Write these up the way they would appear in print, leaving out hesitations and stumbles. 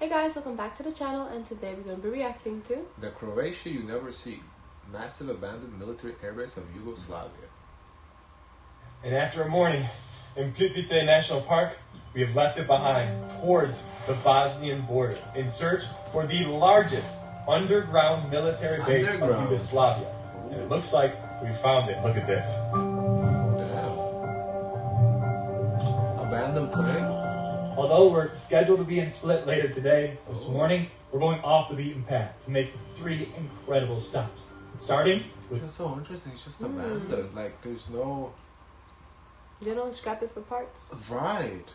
Hey guys, welcome back to the channel, and today we're going to be reacting to The Croatia You Never See, massive abandoned military airbase of Yugoslavia. And after a morning in Plitvice National Park, we have left it behind towards the Bosnian border in search for the largest underground military base of Yugoslavia. And it looks like we found it. Look at this. Damn. Abandoned plane? Although we're scheduled to be in Split later today, this morning, we're going off the beaten path to make 3 incredible stops. Starting with... That's so interesting, it's just abandoned, like there's no... They don't scrap it for parts. Right.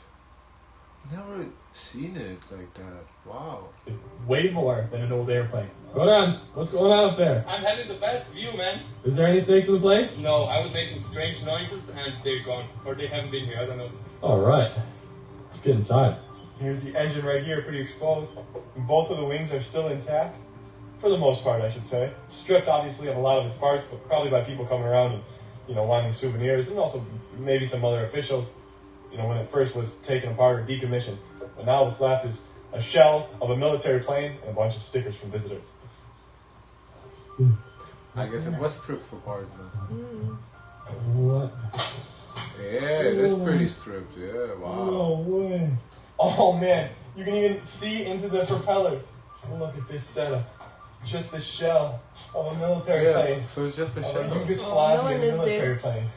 Never seen it like that. Wow. Way more than an old airplane. Hold on. What's going on up there? I'm having the best view, man. Is there any snakes in the plane? No, I was making strange noises and they're gone. Or they haven't been here, I don't know. Alright. Let's get inside. Here's the engine right here, pretty exposed. And both of the wings are still intact. For the most part, I should say. Stripped, obviously, of a lot of its parts, but probably by people coming around and, wanting souvenirs, and also maybe some other officials, when it first was taken apart or decommissioned. But now what's left is a shell of a military plane and a bunch of stickers from visitors. I guess it was stripped for parts then. What? Yeah, it is pretty stripped, yeah, wow. No way. Oh man, you can even see into the propellers. Look at this setup. Just the shell of a military plane. So it's just a Of shell. a no Yugoslavian one lives military there. plane.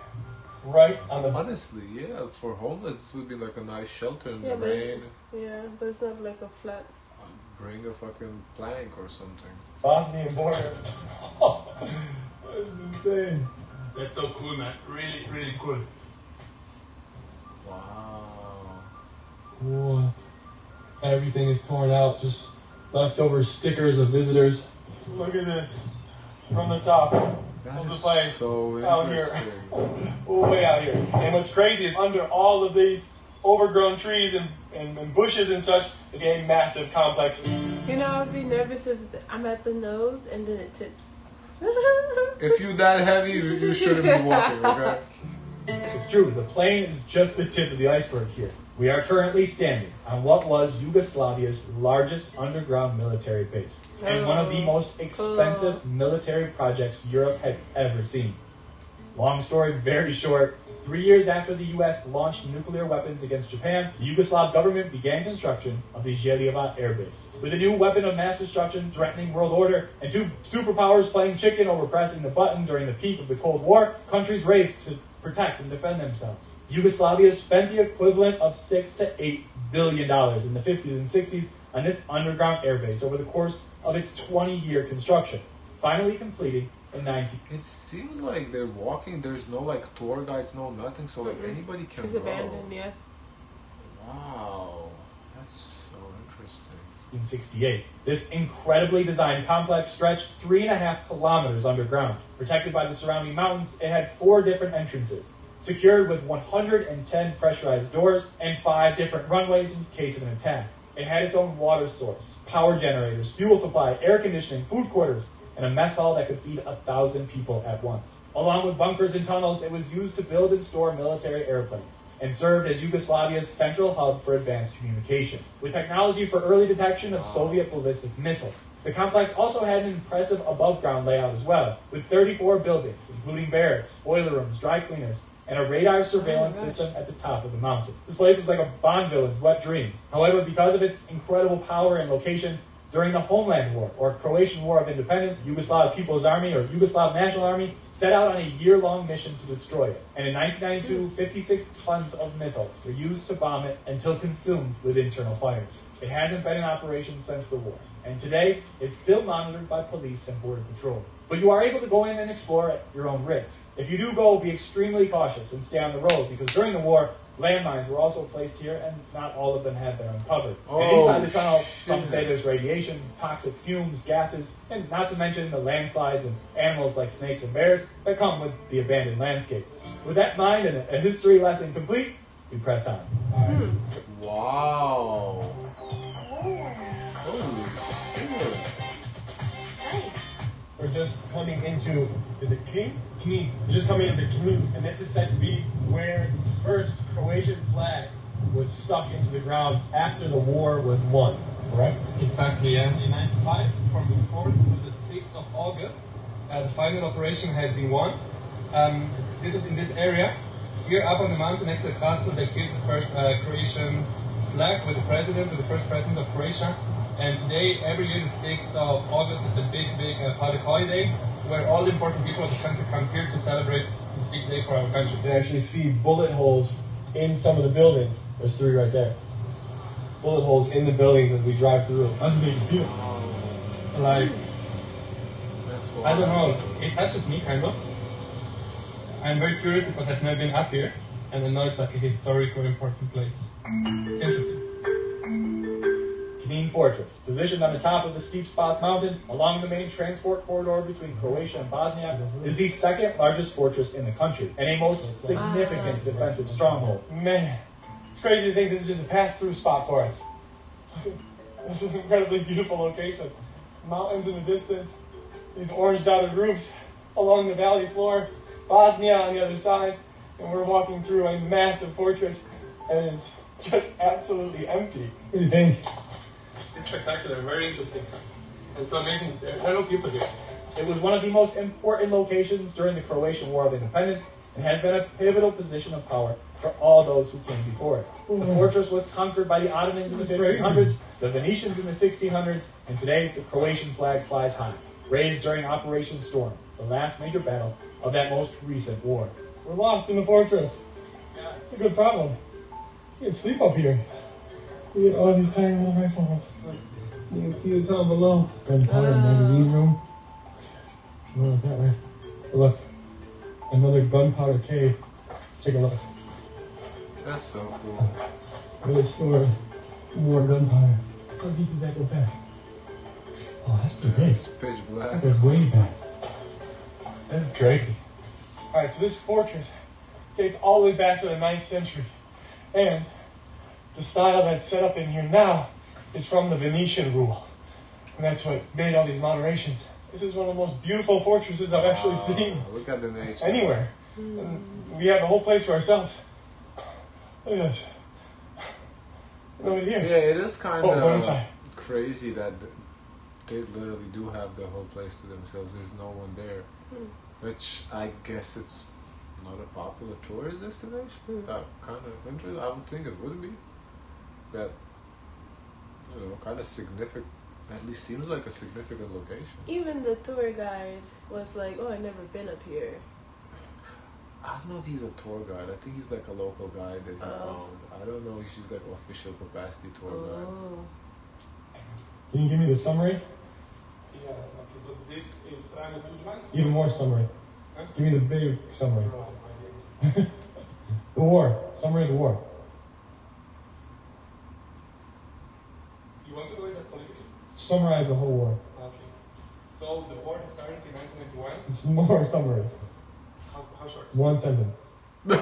Right on the... Honestly, yeah, for homeless this would be like a nice shelter in Yeah, the but rain. but it's not like a flat. Bring a fucking plank or something. Bosnian border. Oh, that's insane. That's so cool, man. Really, really cool. Wow. What? Everything is torn out. Just leftover stickers of visitors. Look at this. From the top That of the is plane. so Out here. interesting. Way out here. And what's crazy is under all of these overgrown trees and bushes and such is a massive complex. I'd be nervous if I'm at the nose and then it tips. If you that heavy, you shouldn't be walking, okay? It's true, the plane is just the tip of the iceberg here. We are currently standing on what was Yugoslavia's largest underground military base, and one of the most expensive military projects Europe had ever seen. Long story very short, 3 years after the US launched nuclear weapons against Japan, the Yugoslav government began construction of the Željeva Air Base. With a new weapon of mass destruction threatening world order, and 2 superpowers playing chicken over pressing the button during the peak of the Cold War, countries raced to protect and defend themselves. Yugoslavia spent the equivalent of $6 to $8 billion in the 50s and 60s on this underground airbase over the course of its 20-year construction, finally completing in 19... It seems like they're walking, there's no like tour guides, no nothing, so like anybody can It's go. abandoned, yeah. Wow, that's so interesting. In 68. This incredibly designed complex stretched 3.5 kilometers underground. Protected by the surrounding mountains, it had 4 different entrances, secured with 110 pressurized doors and 5 different runways in case of an attack. It had its own water source, power generators, fuel supply, air conditioning, food quarters, and a mess hall that could feed 1,000 people at once. Along with bunkers and tunnels, it was used to build and store military airplanes, and served as Yugoslavia's central hub for advanced communication, with technology for early detection of Soviet ballistic missiles. The complex also had an impressive above-ground layout as well, with 34 buildings, including barracks, boiler rooms, dry cleaners, and a radar surveillance system at the top of the mountain. This place was like a Bond villain's wet dream. However, because of its incredible power and location, during the Homeland War, or Croatian War of Independence, Yugoslav People's Army, or Yugoslav National Army, set out on a year-long mission to destroy it. And in 1992, 56 tons of missiles were used to bomb it until consumed with internal fires. It hasn't been in operation since the war, and today, it's still monitored by police and border patrol. But you are able to go in and explore at your own risk. If you do go, be extremely cautious and stay on the road, because during the war, landmines were also placed here, and not all of them have been uncovered. And inside the tunnel, some say there's radiation, toxic fumes, gases, and not to mention the landslides and animals like snakes and bears that come with the abandoned landscape. With that in mind and a history lesson complete, we press on. Wow. Holy shit. We're just coming into, is it Kni? We're just coming into Kni, and this is said to be where the first Croatian flag was stuck into the ground after the war was won. correct? Exactly, yeah. In 95, from the 4th to the 6th of August, the final operation has been won. This was in this area. Here up on the mountain next to the castle, they kissed the first Croatian flag with the first president of Croatia. And today, every year, the 6th of August is a big public holiday where all the important people of the country come here to celebrate this big day for our country. You can actually see bullet holes in some of the buildings. There's 3 right there. Bullet holes in the buildings as we drive through. That's a big deal. Like, That's I don't know, it touches me kind of. I'm very curious because I've never been up here, and I know it's like a historical important place. It's interesting. Knin Fortress, positioned on the top of the steep Spas mountain along the main transport corridor between Croatia and Bosnia, is the second largest fortress in the country and a most significant defensive stronghold. Man, it's crazy to think this is just a pass-through spot for us. This is an incredibly beautiful location. Mountains in the distance, these orange-dotted roofs along the valley floor, Bosnia on the other side, and we're walking through a massive fortress, and it's just absolutely empty. What do you think? It's spectacular, very interesting. And so amazing. There are no people here. It was one of the most important locations during the Croatian War of Independence and has been a pivotal position of power for all those who came before it. The fortress was conquered by the Ottomans in the 1500s, the Venetians in the 1600s, and today the Croatian flag flies high, raised during Operation Storm, the last major battle of that most recent war. We're lost in the fortress. Yeah. It's a good problem. You can sleep up here. You get all these tiny little rifles. You can see it down below. Gunpowder magazine room. Oh, that way. Look, another gunpowder cave. Take a look. That's so cool. Where they store more gunpowder. How deep does that go back? Oh, that's pretty big. It's pitch black. That goes way back. This is crazy. Alright, so this fortress dates all the way back to the 9th century. And the style that's set up in here now is from the Venetian rule. And that's what made all these moderations. This is one of the most beautiful fortresses I've actually seen Look at the nature. anywhere. And we have the whole place to ourselves. Look at this. And over here. Yeah, it is kind Oh, go of inside. crazy that they literally do have the whole place to themselves. There's no one there. Which I guess it's not a popular tourist destination. That kind of interesting. I would think it would be. That, you know, kind of significant, at least seems like a significant location. Even the tour guide was like, "Oh, I've never been up here." I don't know if he's a tour guide. I think he's like a local guide that he found. I don't know if she's like official capacity tour guide. Oh. Can you give me the summary? Yeah, okay, so this is Franjo Tuđman. Even more summary. Huh? Give me the big summary. The war. Summary of the war. You want to go in that politically? Summarize the whole war. Okay. So the war started in 1991. It's more summary. How short? One sentence. 2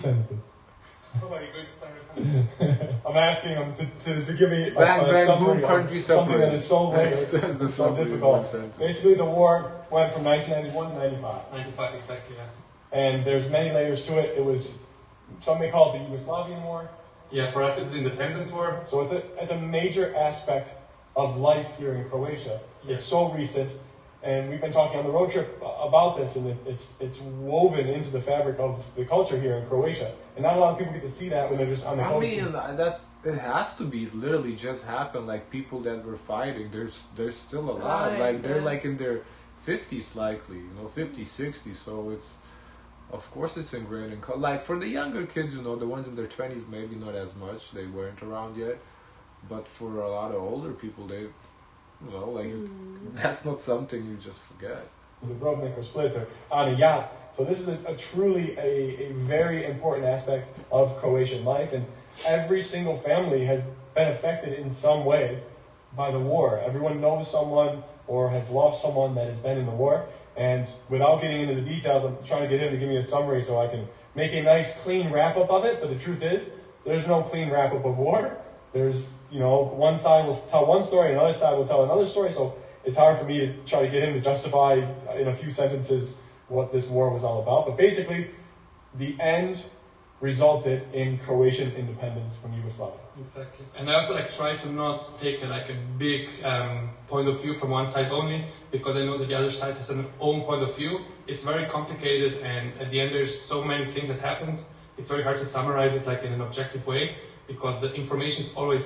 sentences. How are you going to start? I'm asking them to give me Bang, a bang, summary boom, of country something summary. that is so layered, That's the so summary in one difficult. sentence. Basically, the war went from 1991 to 95. 95, exactly, yeah. And there's many layers to it. It was, some may call it the Yugoslavian War. Yeah, for us it's the independence war. So it's a major aspect of life here in Croatia. It's so recent, and we've been talking on the road trip about this, and it's woven into the fabric of the culture here in Croatia. And not a lot of people get to see that when they're just on the coast. I mean, it has to be. It literally just happened. Like people that were fighting, they're still alive. Right, Like they're yeah. like in their 50s, likely. 50s, 60s. So it's, of course, it's ingrained in like for the younger kids, the ones in their 20s, maybe not as much. They weren't around yet. But for a lot of older people, they, that's not something you just forget. The Grobnik or Splitter on a yacht. So this is a truly a very important aspect of Croatian life, and every single family has been affected in some way by the war. Everyone knows someone or has lost someone that has been in the war, and without getting into the details, I'm trying to get him to give me a summary so I can make a nice clean wrap-up of it, but the truth is, there's no clean wrap-up of war. There's, one side will tell one story, another side will tell another story, so it's hard for me to try to get him to justify in a few sentences what this war was all about. But basically, the end resulted in Croatian independence from Yugoslavia. Exactly. And I also try to not take a big point of view from one side only, because I know that the other side has an own point of view. It's very complicated, and at the end there's so many things that happened. It's very hard to summarize it in an objective way, because the information is always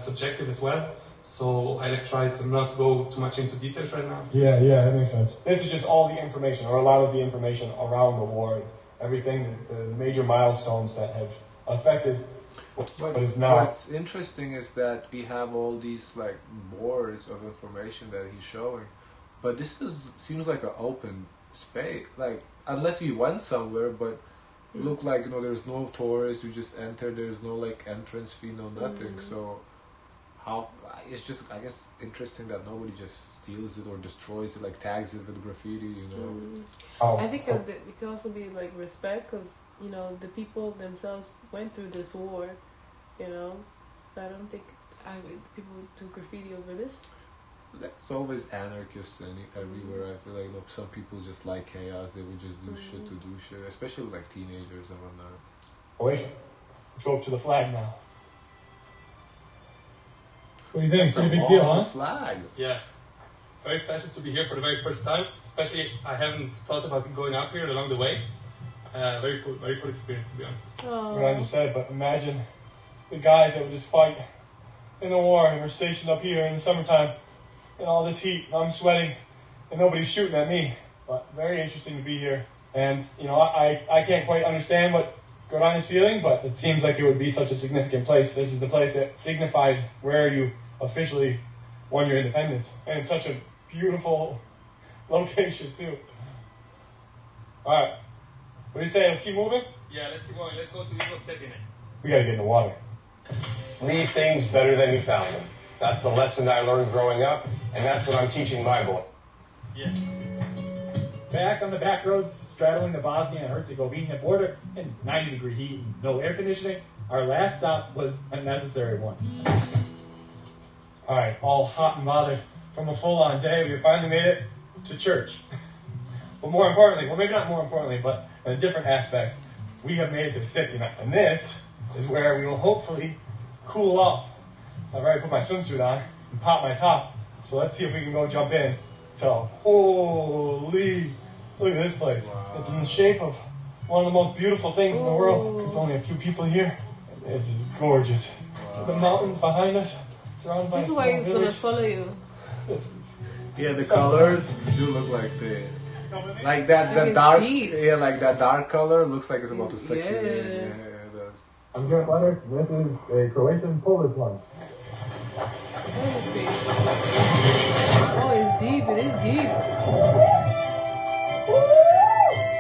subjective as well. So I try to not go too much into details right now. Yeah, that makes sense. This is just all the information, or a lot of the information around the war, everything, the major milestones that have affected what is now. What's interesting is that we have all these boards of information that he's showing, but this seems like an open space. Unless we went somewhere, but look there's no tourists. You just enter. There's no entrance fee, no nothing. So how? It's just, I guess, interesting that nobody just steals it or destroys it, tags it with graffiti, I think that it could also be respect, because the people themselves went through this war, so I don't think people do graffiti over this. It's always anarchists everywhere. I feel some people just like chaos. They would just do shit to do shit, especially teenagers and whatnot. Croatia. Let's go up to the flag now. What do you think? It's a Pretty big deal, long huh? flag. Yeah. Very special to be here for the very first time. Especially, I haven't thought about going up here along the way. Very cool experience, to be honest. What I just said, but imagine the guys that would just fight in the war and were stationed up here in the summertime in all this heat, and I'm sweating and nobody's shooting at me. But very interesting to be here. And, I can't quite understand what Goran is feeling, but it seems like it would be such a significant place. This is the place that signified where you officially won your independence. And it's such a beautiful location, too. Alright. What do you say? Let's keep moving? Yeah, let's keep going. Let's go to Yugoslavia. We gotta get in the water. Leave things better than you found them. That's the lesson I learned growing up, and that's what I'm teaching my boy. Yeah. Back on the back roads, straddling the Bosnia and Herzegovina border in 90-degree heat and no air conditioning, our last stop was a necessary one. Alright, all hot and bothered from a full-on day, we finally made it to church. But more importantly, well maybe not more importantly, but in a different aspect, we have made it to the city. And this is where we will hopefully cool off. I've already put my swimsuit on and popped my top, so let's see if we can go jump in. So, holy, look at this place. Wow. It's in the shape of one of the most beautiful things in the world. There's only a few people here. It's gorgeous. Wow. The mountains behind us, surrounded by this is why he's going to swallow you. Yeah, the colors do look the dark, deep. yeah, that dark color looks like it's about to suck you in. Yeah, it does. I'm Garrett Leonard. This is a Croatian polar plunge. Let me see. Oh, it's deep. It is deep.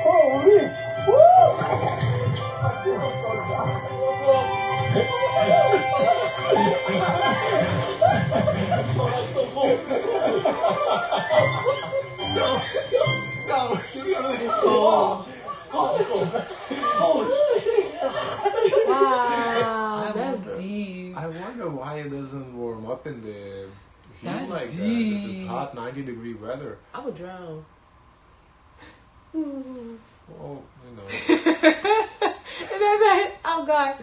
Holy! It's cold. Wow, that's deep. I wonder why it doesn't warm up in the heat That's like deep. that. It's hot 90-degree weather. I would drown. Well, And then I, oh God.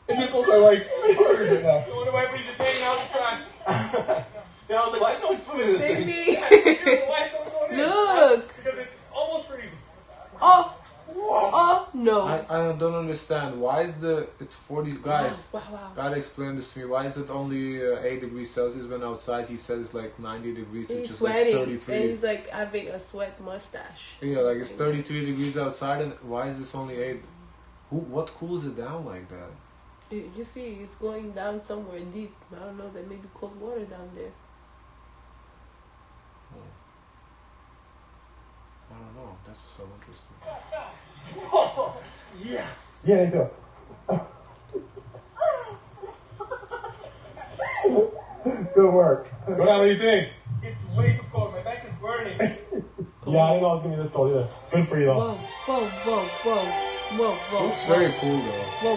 The nipples are harder than that. I wonder why everybody's just hanging out inside. Yeah, I was like, why is no one swimming in this Save thing? me. Why is someone going in? Look. Because it's almost freezing. Oh no. I don't understand. Why is it's 40, guys, Wow. gotta explain this to me. Why is it only 8 degrees Celsius when outside he said it's 90 degrees, which He's is sweating. 33. And he's having a sweat mustache. Yeah, it's 33 degrees outside, and why is this only 8? What cools it down like that? You see, it's going down somewhere deep. I don't know, there may be cold water down there. I don't know. That's so interesting. Yeah. Yeah, go. Good work. What do you think? It's way too cold. My back is burning. Yeah, I didn't know it was gonna be this cold either. It's good for you though. Whoa. Looks very cool though. Whoa.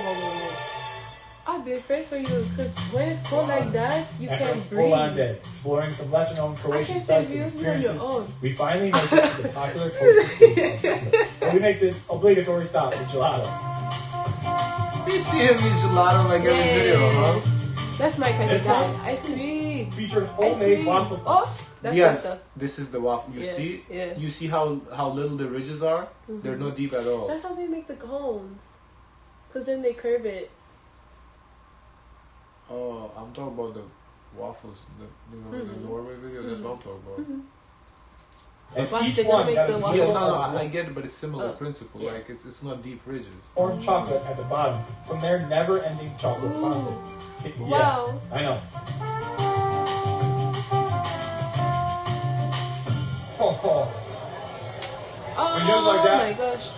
I've be afraid for you because when it's cold like that, you After can't a breathe. full-on day, exploring some lesser-known Croatian can't sites say and views, you're on your experiences, own. we finally make it to the popular coastal city of Split, where we make the obligatory stop in Gelato. You see him in gelato like every video, huh? That's my kind This of guy. one? Ice cream. Featured Ice homemade cream. waffle. Oh, that's your Yes, stuff. this is the waffle. You Yeah, see? yeah. You see how little the ridges are? They're not deep at all. That's how they make the cones. Because then they curve it. Oh, I'm talking about the waffles. The Norway video. That's what I'm talking about. And Watch, each they're gonna one make got the a waffle. Yeah, beautiful no, I get it, but it's similar principle. yeah. Like it's not deep ridges. orange chocolate at the bottom from their never-ending chocolate Ooh. fountain. Yeah, Wow. I know. Oh, Oh When just like that. my gosh.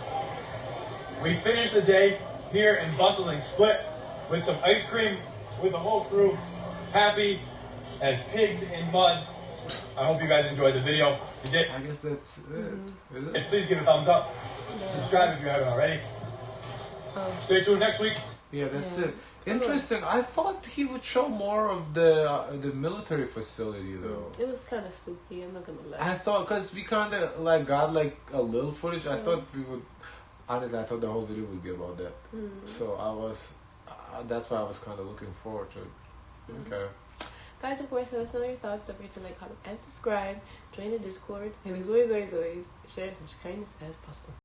we finished the day here in bustling Split with some ice cream, with the whole crew happy as pigs in mud. I hope you guys enjoyed the video. If you did, I guess that's it. Is it? and please give it a thumbs up. Subscribe if you haven't already. Stay tuned next week. Yeah, that's Yeah. it. Interesting. I thought he would show more of the military facility though. It was kind of spooky, I'm not gonna lie. I thought because we kind of like got like a little footage. I thought we would. Honestly, I thought the whole video would be about that. So I was. That's why I was kind of looking forward to it. Okay. Guys, of course, let us know your thoughts. Don't forget to like, comment, and subscribe. Join the Discord. And as always, share as much kindness as possible.